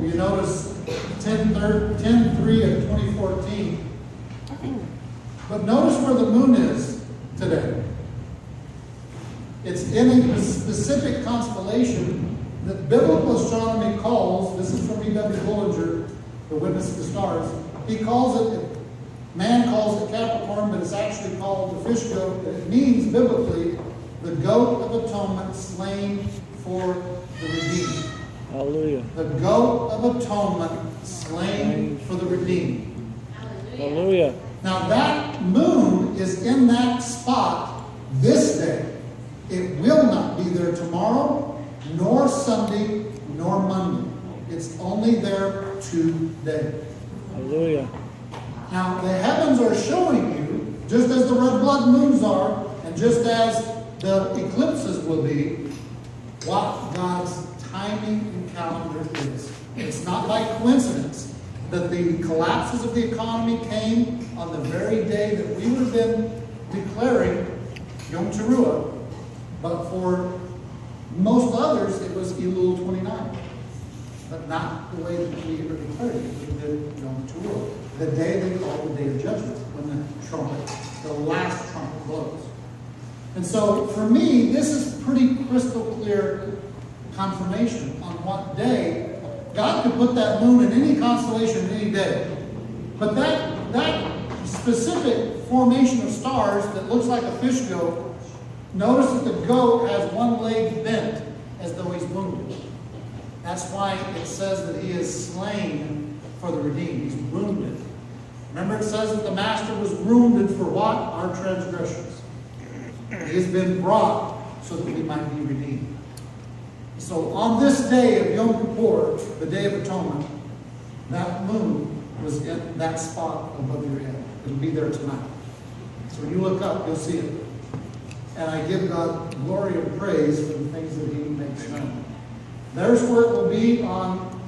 you notice 10:3 of 2014. But notice where the moon is today. It's in a specific constellation that biblical astronomy calls, this is from E.W. Bullinger, the Witness of the Stars, he calls it, man calls it Capricorn, but it's actually called the fish goat. It means biblically the goat of atonement slain for the redeemed. Hallelujah. The goat of atonement slain for the redeemed. Hallelujah. Now that moon is in that spot this day. It will not be there tomorrow, nor Sunday, nor Monday. It's only there today. Hallelujah. Now the heavens are showing you, just as the red blood moons are, and just as the eclipses will be, what God's timing and calendar is. It's not by coincidence that the collapses of the economy came on the very day that we would have been declaring Yom Teruah, but for most others it was Elul 29. But not the way that we were declared it. We did Yom Teruah, the day they call the Day of Judgment, when the trumpet, the last trumpet blows. And so for me, this is pretty crystal clear confirmation on what day. God could put that moon in any constellation any day. But that specific formation of stars that looks like a fish goat, notice that the goat has one leg bent as though he's wounded. That's why it says that he is slain for the redeemed. He's wounded. Remember it says that the Master was wounded for what? Our transgressions. He has been brought so that we might be redeemed. So on this day of Yom Kippur, the Day of Atonement, that moon was in that spot above your head. It'll be there tonight. So when you look up, you'll see it. And I give God glory and praise for the things that He makes known. There's where it will be on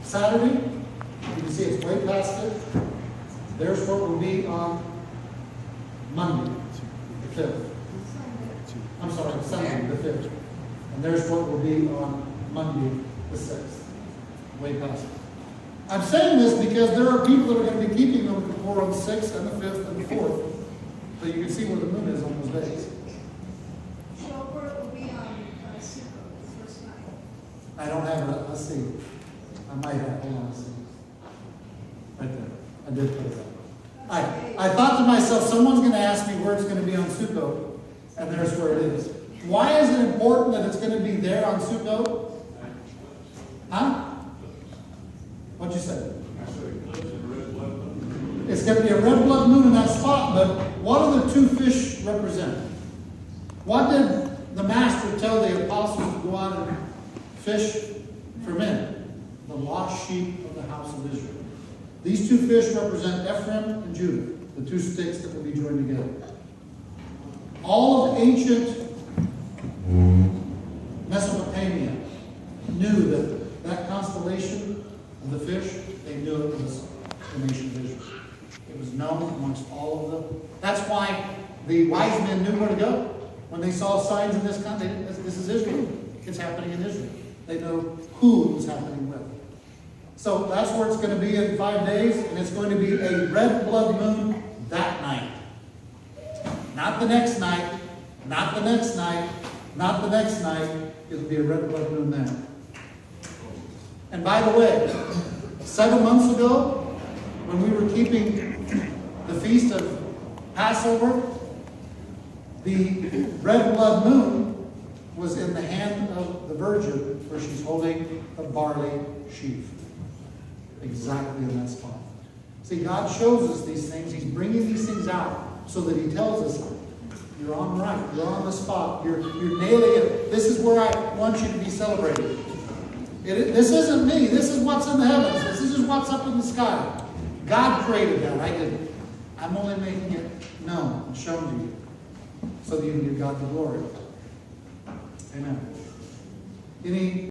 Saturday. You can see it's way past it. There's where it will be on Monday, the 5th. I'm sorry, Sunday, the 5th. And there's what will be on Monday, the 6th. Way past it. I'm saying this because there are people that are going to be keeping Yom Kippur on the 6th and the 5th and the 4th. So you can see where the moon is on those days. So where it will be on Sukkot, the first night. I don't have it. Let's see. I might have. Hold on. Let's see. Right there. I did put it up. I thought to myself, someone's going to ask me where it's going to be on Sukkot, and there's where it is. Why is it important that it's going to be there on Sukkot? Huh? What'd you say? It's going to be a red blood moon in that spot, but what do the two fish represent? What did the Master tell the apostles to go out and fish for men? The lost sheep of the house of Israel. These two fish represent Ephraim and Judah, the two sticks that will be joined together. All of ancient Mesopotamia knew that constellation of the fish, they knew it was the nation of Israel. It was known amongst all of them. That's why the wise men knew where to go. When they saw signs in this country, this is Israel. It's happening in Israel. They know who it was happening with. So that's where it's going to be in 5 days, and it's going to be a red blood moon that night. Not the next night, not the next night, not the next night. It'll be a red blood moon then. And by the way, 7 months ago, when we were keeping the feast of Passover, the red blood moon was in the hand of the Virgin, where she's holding the barley sheaf. Exactly in that spot. See, God shows us these things. He's bringing these things out so that He tells us, you're on right, you're on the spot, you're nailing it. This is where I want you to be celebrated. This isn't me. This is what's in the heavens. This is what's up in the sky. God created that. I didn't. I'm only making it known and shown to you so that you can give God the glory. Amen. Any